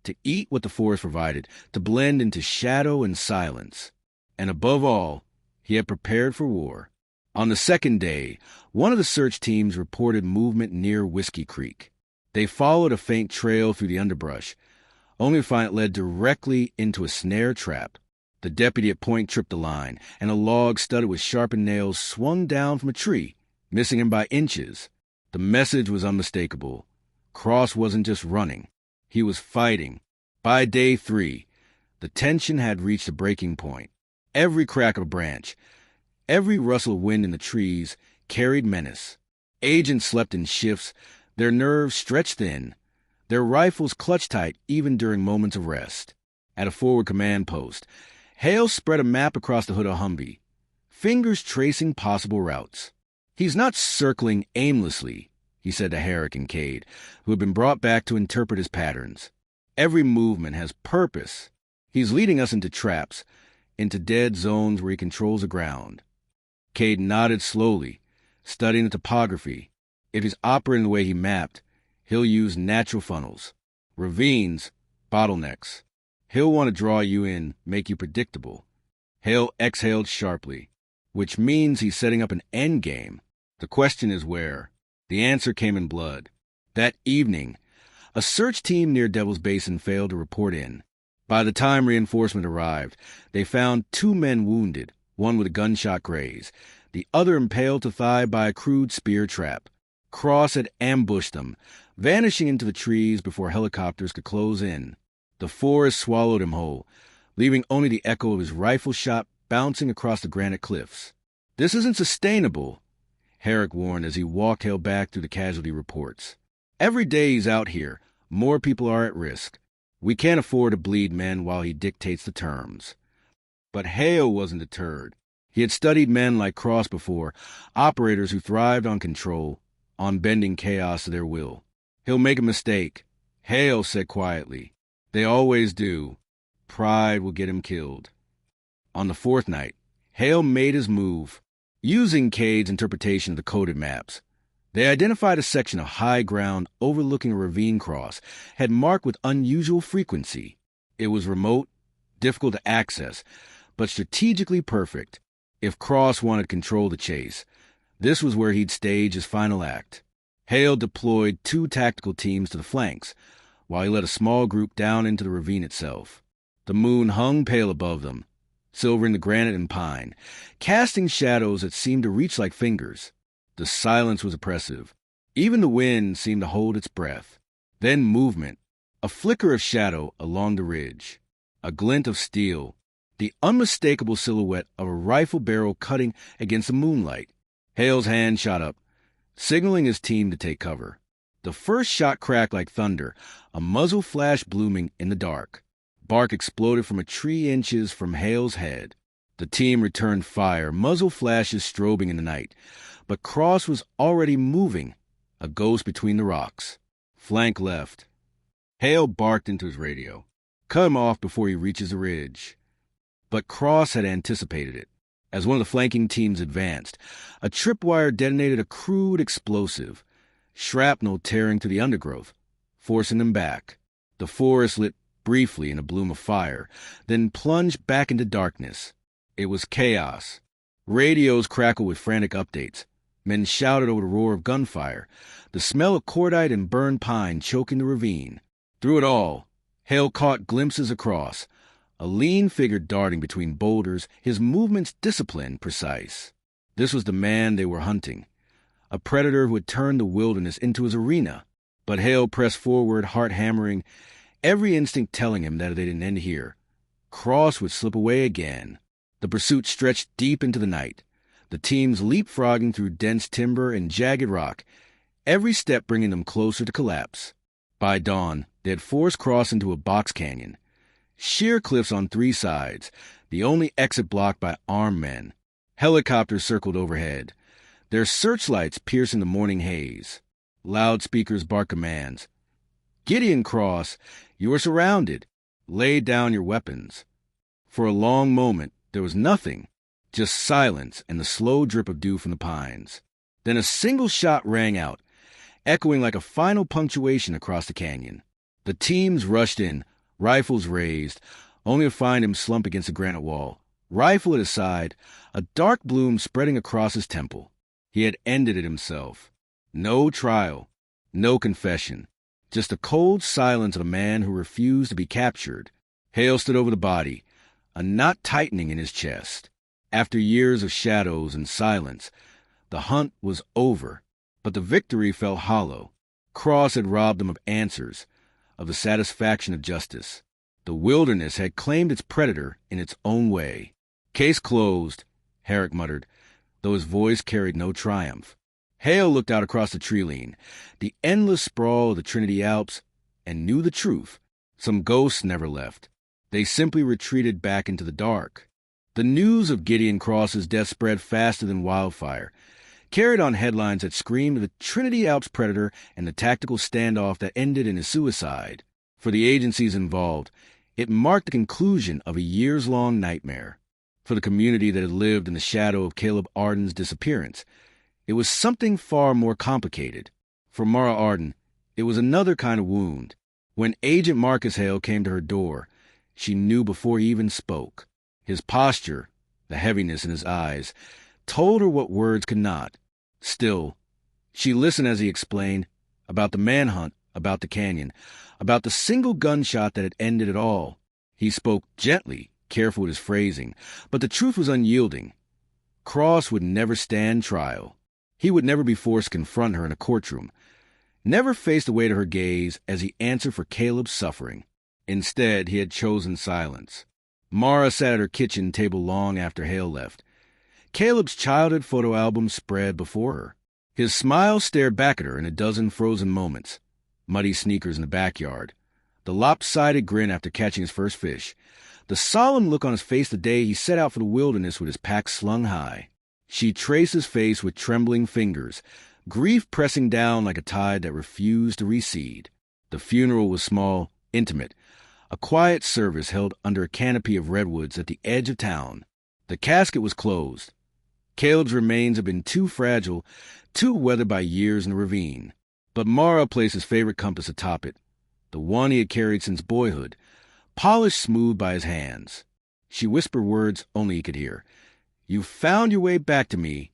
to eat what the forest provided, to blend into shadow and silence. And above all, he had prepared for war. On the second day, one of the search teams reported movement near Whiskey Creek. They followed a faint trail through the underbrush, only to find it led directly into a snare trap. The deputy at point tripped the line, and a log studded with sharpened nails swung down from a tree, missing him by inches. The message was unmistakable. Cross wasn't just running. He was fighting. By day 3, the tension had reached a breaking point. Every crack of a branch, every rustle of wind in the trees carried menace. Agents slept in shifts, their nerves stretched thin, their rifles clutched tight even during moments of rest. At a forward command post, Hale spread a map across the hood of Humvee, fingers tracing possible routes. "He's not circling aimlessly," he said to Herrick and Cade, who had been brought back to interpret his patterns. "Every movement has purpose. He's leading us into traps, into dead zones where he controls the ground." Cade nodded slowly, studying the topography. If he's operating the way he mapped, he'll use natural funnels. Ravines, bottlenecks. He'll want to draw you in, make you predictable. Hale exhaled sharply, which means he's setting up an end game. The question is where. The answer came in blood. That evening, a search team near Devil's Basin failed to report in. By the time reinforcement arrived, they found 2 men wounded, one with a gunshot graze, the other impaled to thigh by a crude spear trap. Cross had ambushed them, vanishing into the trees before helicopters could close in. The forest swallowed him whole, leaving only the echo of his rifle shot bouncing across the granite cliffs. "This isn't sustainable," Herrick warned as he walked Hale back through the casualty reports. "Every day he's out here, more people are at risk. We can't afford to bleed men while he dictates the terms." But Hale wasn't deterred. He had studied men like Cross before, operators who thrived on control, on bending chaos to their will. He'll make a mistake. Hale said quietly. They always do. Pride will get him killed. On the fourth night, Hale made his move. Using Cade's interpretation of the coded maps, they identified a section of high ground overlooking a ravine cross, had marked with unusual frequency. It was remote, difficult to access, but strategically perfect. If Cross wanted to control the chase, this was where he'd stage his final act. Hale deployed 2 tactical teams to the flanks, while he led a small group down into the ravine itself. The moon hung pale above them, silvering the granite and pine, casting shadows that seemed to reach like fingers. The silence was oppressive. Even the wind seemed to hold its breath. Then movement, a flicker of shadow along the ridge, a glint of steel, the unmistakable silhouette of a rifle barrel cutting against the moonlight. Hale's hand shot up, signaling his team to take cover. The first shot cracked like thunder, a muzzle flash blooming in the dark. Bark exploded from a tree inches from Hale's head. The team returned fire, muzzle flashes strobing in the night. But Cross was already moving, a ghost between the rocks. Flank left. Hale barked into his radio. Cut him off before he reaches the ridge. But Cross had anticipated it. As one of the flanking teams advanced, a tripwire detonated a crude explosive, shrapnel tearing through the undergrowth, forcing them back. The forest lit briefly in a bloom of fire, then plunged back into darkness. It was chaos. Radios crackled with frantic updates. Men shouted over the roar of gunfire, the smell of cordite and burned pine choking the ravine. Through it all, Hale caught glimpses across, a lean figure darting between boulders, his movements disciplined, precise. This was the man they were hunting, a predator who had turned the wilderness into his arena. But Hale pressed forward, heart hammering, every instinct telling him that they didn't end here. Cross would slip away again. The pursuit stretched deep into the night, the teams leapfrogging through dense timber and jagged rock, every step bringing them closer to collapse. By dawn, they had forced Cross into a box canyon. Sheer cliffs on 3 sides, the only exit blocked by armed men. Helicopters circled overhead, their searchlights piercing the morning haze. Loudspeakers barked commands. Gideon Cross, you are surrounded. Lay down your weapons. For a long moment, there was nothing, just silence and the slow drip of dew from the pines. Then a single shot rang out, echoing like a final punctuation across the canyon. The teams rushed in, rifles raised, only to find him slump against the granite wall, rifle at his side, a dark bloom spreading across his temple. He had ended it himself. No trial, no confession, just the cold silence of a man who refused to be captured. Hale stood over the body, a knot tightening in his chest. After years of shadows and silence, the hunt was over, but the victory felt hollow. Cross had robbed them of answers, of the satisfaction of justice. The wilderness had claimed its predator in its own way. Case closed, Herrick muttered, though his voice carried no triumph. Hale looked out across the tree-line, the endless sprawl of the Trinity Alps, and knew the truth. Some ghosts never left. They simply retreated back into the dark. The news of Gideon Cross's death spread faster than wildfire, carried on headlines that screamed of the Trinity Alps predator and the tactical standoff that ended in his suicide. For the agencies involved, it marked the conclusion of a years-long nightmare. For the community that had lived in the shadow of Caleb Arden's disappearance, it was something far more complicated. For Mara Arden, it was another kind of wound. When Agent Marcus Hale came to her door, she knew before he even spoke. His posture, the heaviness in his eyes, told her what words could not. Still, she listened as he explained about the manhunt, about the canyon, about the single gunshot that had ended it all. He spoke gently, careful with his phrasing, but the truth was unyielding. Cross would never stand trial. He would never be forced to confront her in a courtroom, never face the weight of her gaze as he answered for Caleb's suffering. Instead, he had chosen silence. Mara sat at her kitchen table long after Hale left. Caleb's childhood photo album spread before her. His smile stared back at her in a dozen frozen moments. Muddy sneakers in the backyard, the lopsided grin after catching his first fish, the solemn look on his face the day he set out for the wilderness with his pack slung high. She traced his face with trembling fingers, grief pressing down like a tide that refused to recede. The funeral was small, intimate, a quiet service held under a canopy of redwoods at the edge of town. The casket was closed. Caleb's remains had been too fragile, too weathered by years in the ravine. But Mara placed his favorite compass atop it, the one he had carried since boyhood, polished smooth by his hands. She whispered words only he could hear. "You found your way back to me."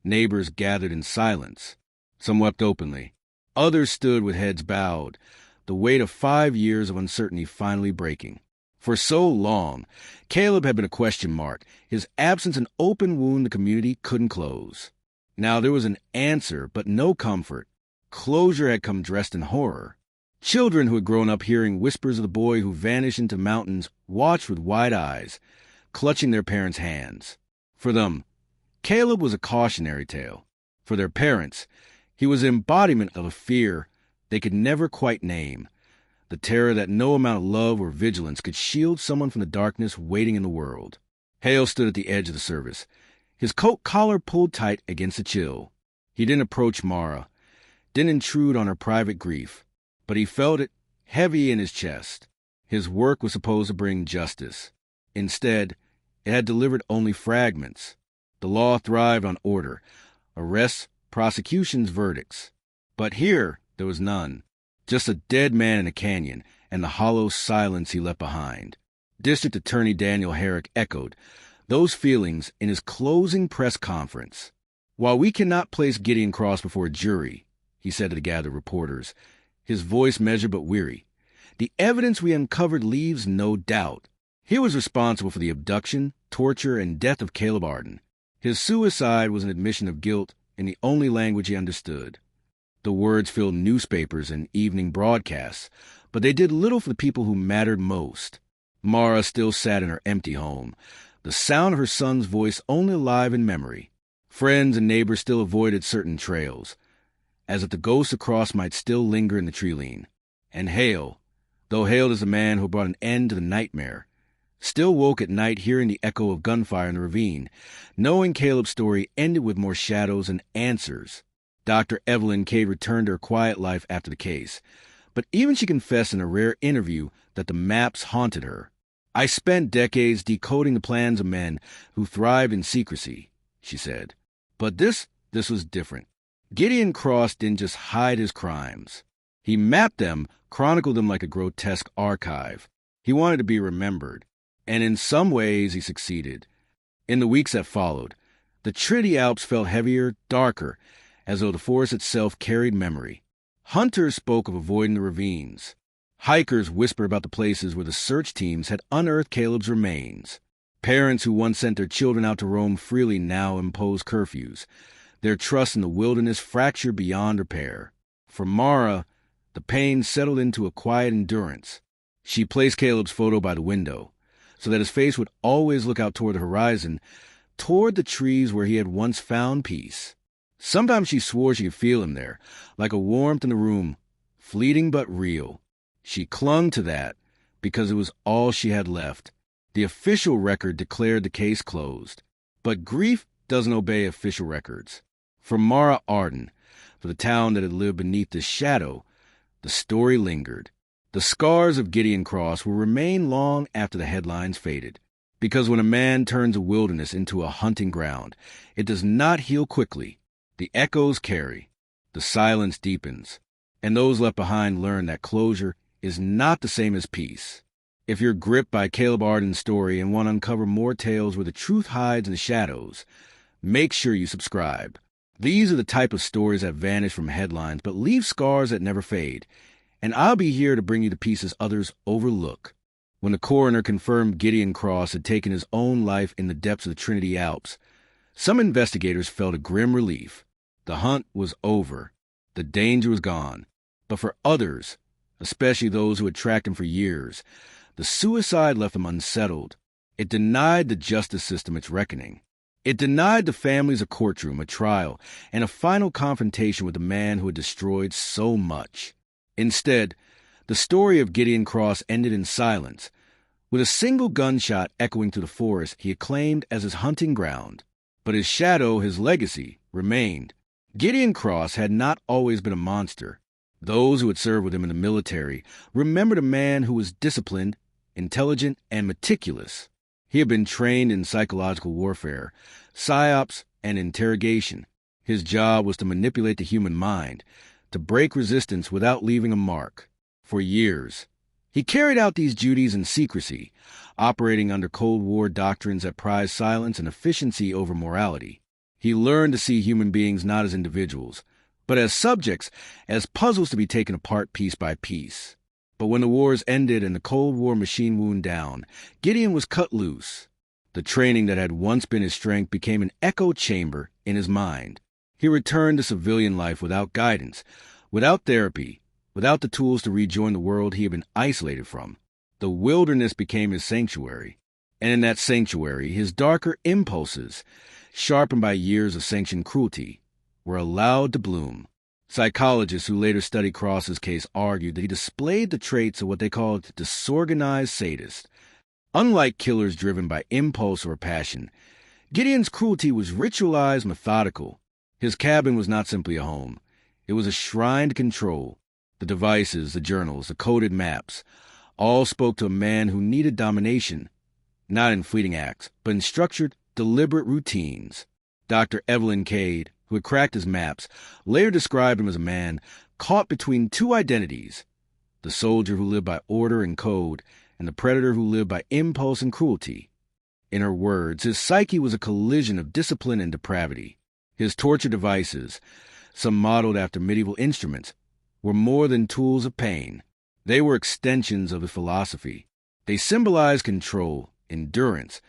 Neighbors gathered in silence. Some wept openly. Others stood with heads bowed, the weight of 5 years of uncertainty finally breaking. For so long, Caleb had been a question mark, his absence an open wound the community couldn't close. Now there was an answer, but no comfort. Closure had come dressed in horror. Children who had grown up hearing whispers of the boy who vanished into mountains watched with wide eyes, clutching their parents' hands. For them, Caleb was a cautionary tale. For their parents, he was the embodiment of a fear they could never quite name, the terror that no amount of love or vigilance could shield someone from the darkness waiting in the world. Hale stood at the edge of the service, his coat collar pulled tight against the chill. He didn't approach Mara, didn't intrude on her private grief, but he felt it heavy in his chest. His work was supposed to bring justice. Instead, it had delivered only fragments. The law thrived on order, arrests, prosecutions, verdicts. But here there was none. Just a dead man in a canyon and the hollow silence he left behind. District Attorney Daniel Herrick echoed those feelings in his closing press conference. "While we cannot place Gideon Cross before a jury," he said to the gathered reporters, his voice measured but weary, "the evidence we uncovered leaves no doubt. He was responsible for the abduction, torture, and death of Caleb Arden. His suicide was an admission of guilt in the only language he understood. The words filled newspapers and evening broadcasts, but they did little for the people who mattered most." Mara still sat in her empty home, the sound of her son's voice only alive in memory. Friends and neighbors still avoided certain trails, as if the ghost of Cross might still linger in the tree-line. And Hale, though hailed as the man who brought an end to the nightmare, still woke at night hearing the echo of gunfire in the ravine, knowing Caleb's story ended with more shadows and answers. Dr. Evelyn Cade returned to her quiet life after the case, but even she confessed in a rare interview that the maps haunted her. "I spent decades decoding the plans of men who thrived in secrecy," she said. "But this was different. Gideon Cross didn't just hide his crimes. He mapped them, chronicled them like a grotesque archive. He wanted to be remembered. And in some ways he succeeded. In the weeks that followed, the Trinity Alps felt heavier, darker, as though the forest itself carried memory. Hunters spoke of avoiding the ravines. Hikers whispered about the places where the search teams had unearthed Caleb's remains. Parents who once sent their children out to roam freely now imposed curfews, their trust in the wilderness fractured beyond repair. For Mara, the pain settled into a quiet endurance. She placed Caleb's photo by the window, so that his face would always look out toward the horizon, toward the trees where he had once found peace. Sometimes she swore she could feel him there, like a warmth in the room, fleeting but real. She clung to that because it was all she had left. The official record declared the case closed. But grief doesn't obey official records. For Mara Arden, for the town that had lived beneath the shadow, the story lingered. The scars of Gideon Cross will remain long after the headlines faded. Because when a man turns a wilderness into a hunting ground, it does not heal quickly. The echoes carry. The silence deepens. And those left behind learn that closure is not the same as peace. If you're gripped by Caleb Arden's story and want to uncover more tales where the truth hides in the shadows, make sure you subscribe. These are the type of stories that vanish from headlines but leave scars that never fade. And I'll be here to bring you the pieces others overlook. When the coroner confirmed Gideon Cross had taken his own life in the depths of the Trinity Alps, some investigators felt a grim relief. The hunt was over. The danger was gone. But for others, especially those who had tracked him for years, the suicide left them unsettled. It denied the justice system its reckoning. It denied the families a courtroom, a trial, and a final confrontation with the man who had destroyed so much. Instead, the story of Gideon Cross ended in silence, with a single gunshot echoing through the forest he had claimed as his hunting ground. But his shadow, his legacy, remained. Gideon Cross had not always been a monster. Those who had served with him in the military remembered a man who was disciplined, intelligent, and meticulous. He had been trained in psychological warfare, psyops, and interrogation. His job was to manipulate the human mind, to break resistance without leaving a mark. For years, he carried out these duties in secrecy, operating under Cold War doctrines that prized silence and efficiency over morality. He learned to see human beings not as individuals, but as subjects, as puzzles to be taken apart piece by piece. But when the wars ended and the Cold War machine wound down, Gideon was cut loose. The training that had once been his strength became an echo chamber in his mind. He returned to civilian life without guidance, without therapy, without the tools to rejoin the world he had been isolated from. The wilderness became his sanctuary, and in that sanctuary, his darker impulses, sharpened by years of sanctioned cruelty, were allowed to bloom. Psychologists who later studied Cross's case argued that he displayed the traits of what they called disorganized sadist. Unlike killers driven by impulse or passion, Gideon's cruelty was ritualized, methodical. His cabin was not simply a home. It was a shrine to control. The devices, the journals, the coded maps, all spoke to a man who needed domination, not in fleeting acts, but in structured, deliberate routines. Dr. Evelyn Cade, who had cracked his maps, later described him as a man caught between two identities, the soldier who lived by order and code, and the predator who lived by impulse and cruelty. In her words, his psyche was a collision of discipline and depravity. His torture devices, some modeled after medieval instruments, were more than tools of pain. They were extensions of his philosophy. They symbolized control, endurance,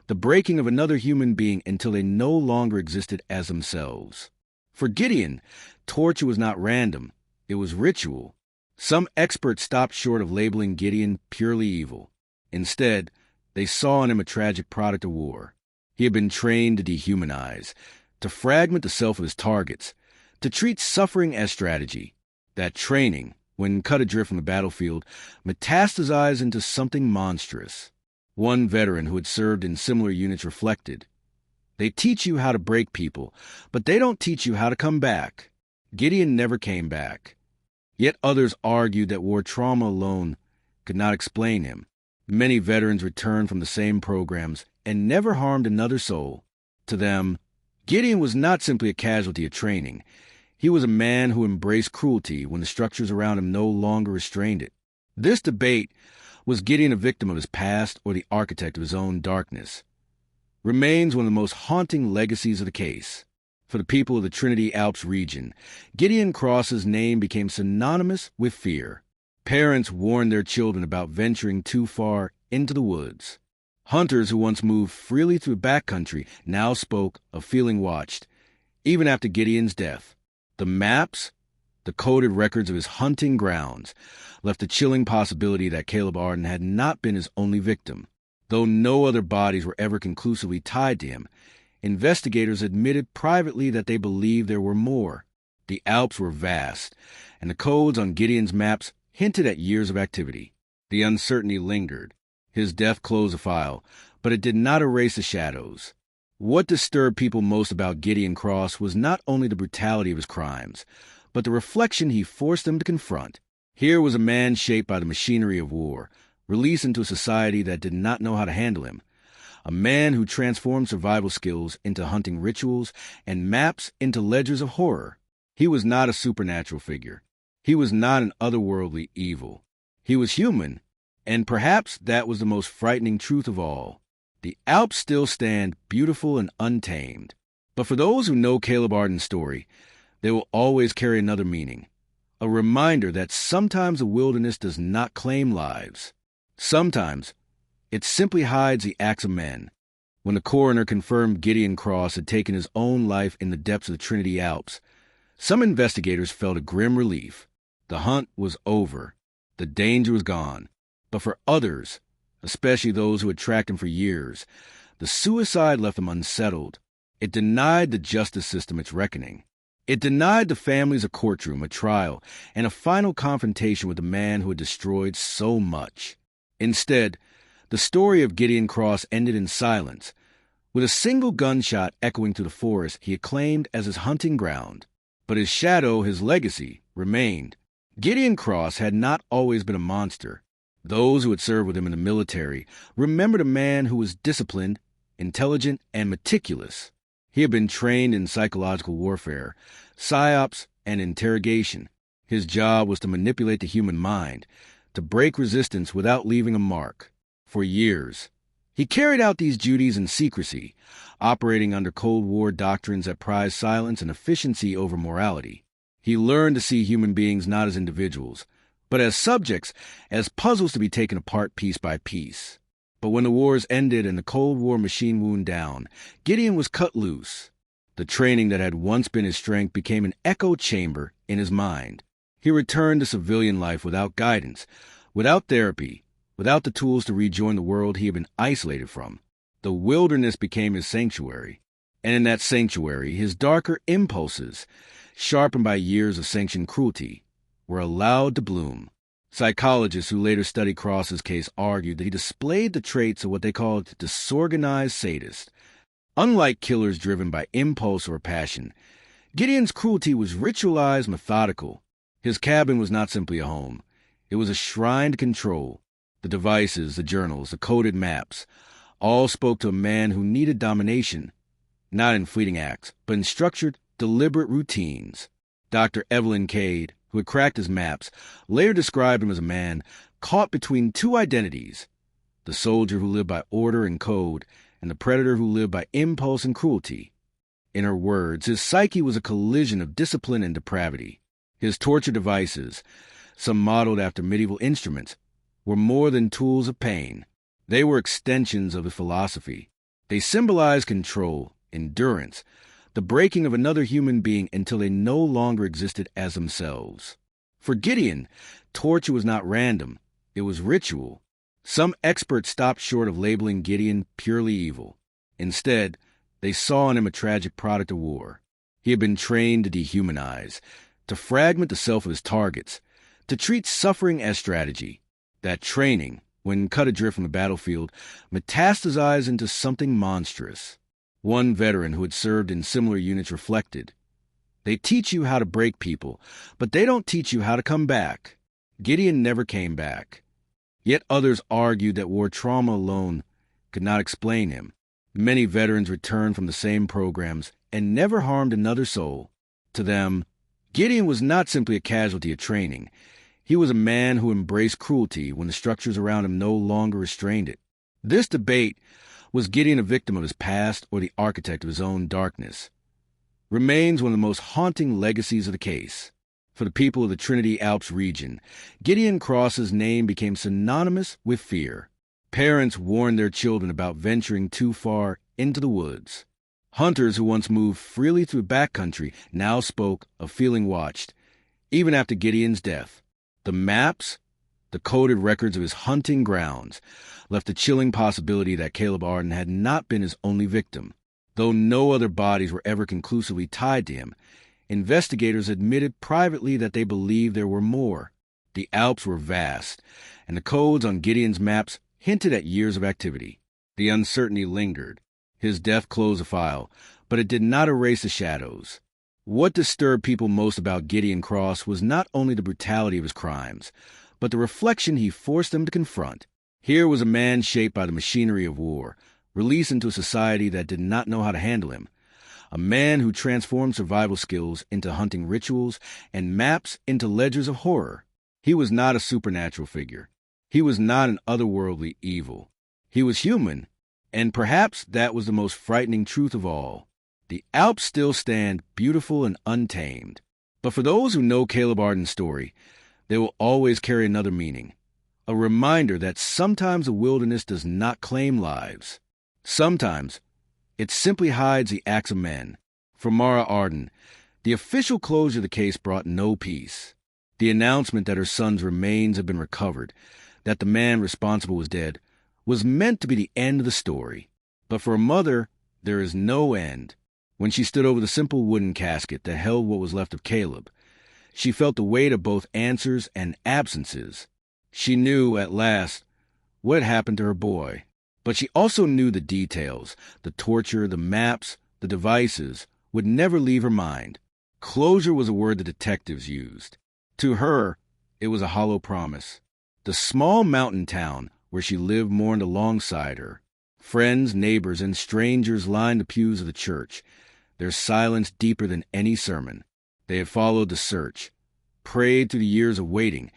the breaking of another human being until they no longer existed as themselves. For Gideon, torture was not random. It was ritual. Some experts stopped short of labeling Gideon purely evil. Instead, they saw in him a tragic product of war. He had been trained to dehumanize, to fragment the self of his targets, to treat suffering as strategy. That training, when cut adrift from the battlefield, metastasized into something monstrous. One veteran who had served in similar units reflected, "They teach you how to break people, but they don't teach you how to come back." Gideon never came back. Yet others argued that war trauma alone could not explain him. Many veterans returned from the same programs and never harmed another soul. To them, Gideon was not simply a casualty of training. He was a man who embraced cruelty when the structures around him no longer restrained it. This debate, was Gideon a victim of his past or the architect of his own darkness, remains one of the most haunting legacies of the case. For the people of the Trinity Alps region, Gideon Cross's name became synonymous with fear. Parents warned their children about venturing too far into the woods. Hunters who once moved freely through backcountry now spoke of feeling watched, even after Gideon's death. The maps, the coded records of his hunting grounds, left the chilling possibility that Caleb Arden had not been his only victim. Though no other bodies were ever conclusively tied to him, investigators admitted privately that they believed there were more. The Alps were vast, and the codes on Gideon's maps hinted at years of activity. The uncertainty lingered. His death closed the file, but it did not erase the shadows. What disturbed people most about Gideon Cross was not only the brutality of his crimes, but the reflection he forced them to confront. Here was a man shaped by the machinery of war, released into a society that did not know how to handle him. A man who transformed survival skills into hunting rituals and maps into ledgers of horror. He was not a supernatural figure. He was not an otherworldly evil. He was human, and perhaps that was the most frightening truth of all. The Alps still stand beautiful and untamed. But for those who know Caleb Arden's story, they will always carry another meaning. A reminder that sometimes the wilderness does not claim lives. Sometimes it simply hides the acts of men. When the coroner confirmed Gideon Cross had taken his own life in the depths of the Trinity Alps, some investigators felt a grim relief. The hunt was over. The danger was gone. But for others, especially those who had tracked him for years, the suicide left them unsettled. It denied the justice system its reckoning. It denied the families a courtroom, a trial, and a final confrontation with the man who had destroyed so much. Instead, the story of Gideon Cross ended in silence, with a single gunshot echoing through the forest he had claimed as his hunting ground. But his shadow, his legacy, remained. Gideon Cross had not always been a monster. Those who had served with him in the military remembered a man who was disciplined, intelligent, and meticulous. He had been trained in psychological warfare, psyops, and interrogation. His job was to manipulate the human mind, to break resistance without leaving a mark. For years, he carried out these duties in secrecy, operating under Cold War doctrines that prized silence and efficiency over morality. He learned to see human beings not as individuals, but as subjects, as puzzles to be taken apart piece by piece. But when the wars ended and the Cold War machine wound down, Gideon was cut loose. The training that had once been his strength became an echo chamber in his mind. He returned to civilian life without guidance, without therapy, without the tools to rejoin the world he had been isolated from. The wilderness became his sanctuary, and in that sanctuary, his darker impulses, sharpened by years of sanctioned cruelty, were allowed to bloom. Psychologists who later studied Cross's case argued that he displayed the traits of what they called disorganized sadist. Unlike killers driven by impulse or passion, Gideon's cruelty was ritualized, methodical. His cabin was not simply a home. It was a shrine to control. The devices, the journals, the coded maps, all spoke to a man who needed domination, not in fleeting acts, but in structured, deliberate routines. Dr. Evelyn Cade, who had cracked his maps, later described him as a man caught between two identities, the soldier who lived by order and code, and the predator who lived by impulse and cruelty. In her words, his psyche was a collision of discipline and depravity. His torture devices, some modeled after medieval instruments, were more than tools of pain. They were extensions of his philosophy. They symbolized control, endurance, the breaking of another human being until they no longer existed as themselves. For Gideon, torture was not random. It was ritual. Some experts stopped short of labeling Gideon purely evil. Instead, they saw in him a tragic product of war. He had been trained to dehumanize, to fragment the self of his targets, to treat suffering as strategy. That training, when cut adrift from the battlefield, metastasized into something monstrous. One veteran who had served in similar units reflected, "They teach you how to break people, but they don't teach you how to come back." Gideon never came back. Yet others argued that war trauma alone could not explain him. Many veterans returned from the same programs and never harmed another soul. To them, Gideon was not simply a casualty of training. He was a man who embraced cruelty when the structures around him no longer restrained it. This debate, was Gideon a victim of his past or the architect of his own darkness, remains one of the most haunting legacies of the case. For the people of the Trinity Alps region, Gideon Cross's name became synonymous with fear. Parents warned their children about venturing too far into the woods. Hunters who once moved freely through backcountry now spoke of feeling watched, even after Gideon's death. The maps, the coded records of his hunting grounds, left the chilling possibility that Caleb Arden had not been his only victim. Though no other bodies were ever conclusively tied to him, investigators admitted privately that they believed there were more. The Alps were vast, and the codes on Gideon's maps hinted at years of activity. The uncertainty lingered. His death closed the file, but it did not erase the shadows. What disturbed people most about Gideon Cross was not only the brutality of his crimes, but the reflection he forced them to confront. Here was a man shaped by the machinery of war, released into a society that did not know how to handle him. A man who transformed survival skills into hunting rituals and maps into ledgers of horror. He was not a supernatural figure. He was not an otherworldly evil. He was human, and perhaps that was the most frightening truth of all. The Alps still stand beautiful and untamed. But for those who know Caleb Arden's story, they will always carry another meaning. A reminder that sometimes the wilderness does not claim lives. Sometimes it simply hides the acts of men. For Mara Arden, the official closure of the case brought no peace. The announcement that her son's remains had been recovered, that the man responsible was dead, was meant to be the end of the story. But for a mother, there is no end. When she stood over the simple wooden casket that held what was left of Caleb, she felt the weight of both answers and absences. She knew, at last, what had happened to her boy. But she also knew the details, the torture, the maps, the devices, would never leave her mind. Closure was a word the detectives used. To her, it was a hollow promise. The small mountain town where she lived mourned alongside her. Friends, neighbors, and strangers lined the pews of the church, their silence deeper than any sermon. They had followed the search, prayed through the years of waiting,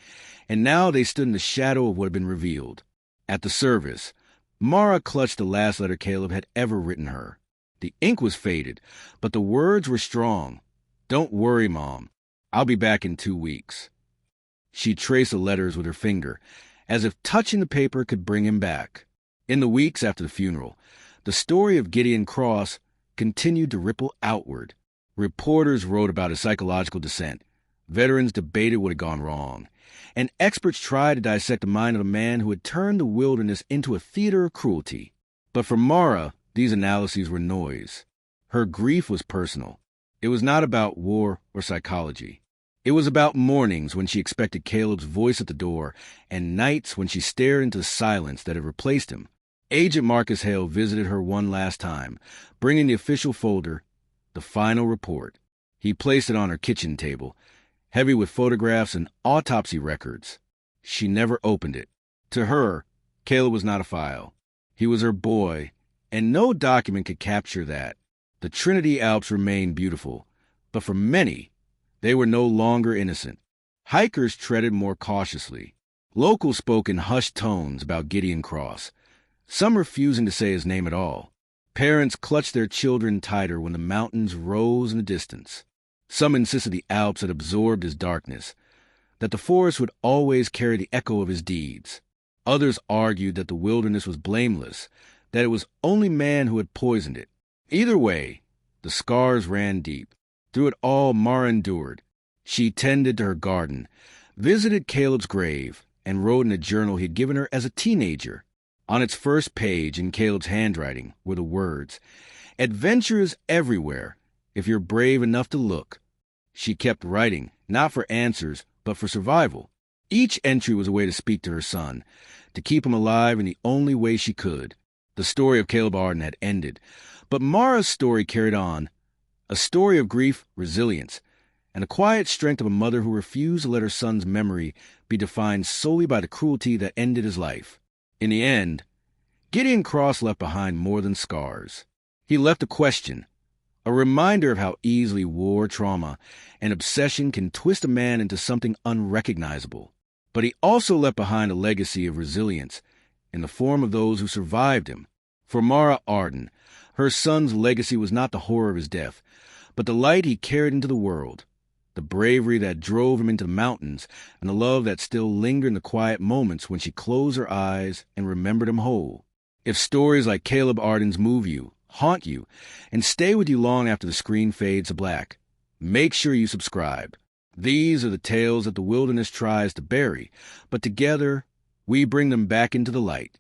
and now they stood in the shadow of what had been revealed. At the service, Mara clutched the last letter Caleb had ever written her. The ink was faded, but the words were strong. "Don't worry, Mom. I'll be back in 2 weeks." She traced the letters with her finger, as if touching the paper could bring him back. In the weeks after the funeral, the story of Gideon Cross continued to ripple outward. Reporters wrote about his psychological descent. Veterans debated what had gone wrong. And experts tried to dissect the mind of a man who had turned the wilderness into a theater of cruelty. But for Mara, these analyses were noise. Her grief was personal. It was not about war or psychology. It was about mornings when she expected Caleb's voice at the door and nights when she stared into the silence that had replaced him. Agent Marcus Hale visited her one last time, bringing the official folder, the final report. He placed it on her kitchen table, heavy with photographs and autopsy records. She never opened it. To her, Caleb was not a file. He was her boy, and no document could capture that. The Trinity Alps remained beautiful, but for many, they were no longer innocent. Hikers treaded more cautiously. Locals spoke in hushed tones about Gideon Cross, some refusing to say his name at all. Parents clutched their children tighter when the mountains rose in the distance. Some insisted the Alps had absorbed his darkness, that the forest would always carry the echo of his deeds. Others argued that the wilderness was blameless, that it was only man who had poisoned it. Either way, the scars ran deep. Through it all, Mara endured. She tended to her garden, visited Caleb's grave, and wrote in a journal he had given her as a teenager. On its first page, in Caleb's handwriting, were the words, "Adventure is everywhere, if you're brave enough to look." She kept writing, not for answers, but for survival. Each entry was a way to speak to her son, to keep him alive in the only way she could. The story of Caleb Arden had ended, but Mara's story carried on, a story of grief, resilience, and the quiet strength of a mother who refused to let her son's memory be defined solely by the cruelty that ended his life. In the end, Gideon Cross left behind more than scars. He left a question, a reminder of how easily war, trauma, and obsession can twist a man into something unrecognizable. But he also left behind a legacy of resilience in the form of those who survived him. For Mara Arden, her son's legacy was not the horror of his death, but the light he carried into the world, the bravery that drove him into the mountains, and the love that still lingered in the quiet moments when she closed her eyes and remembered him whole. If stories like Caleb Arden's move you, haunt you, and stay with you long after the screen fades to black, make sure you subscribe. These are the tales that the wilderness tries to bury, but together we bring them back into the light.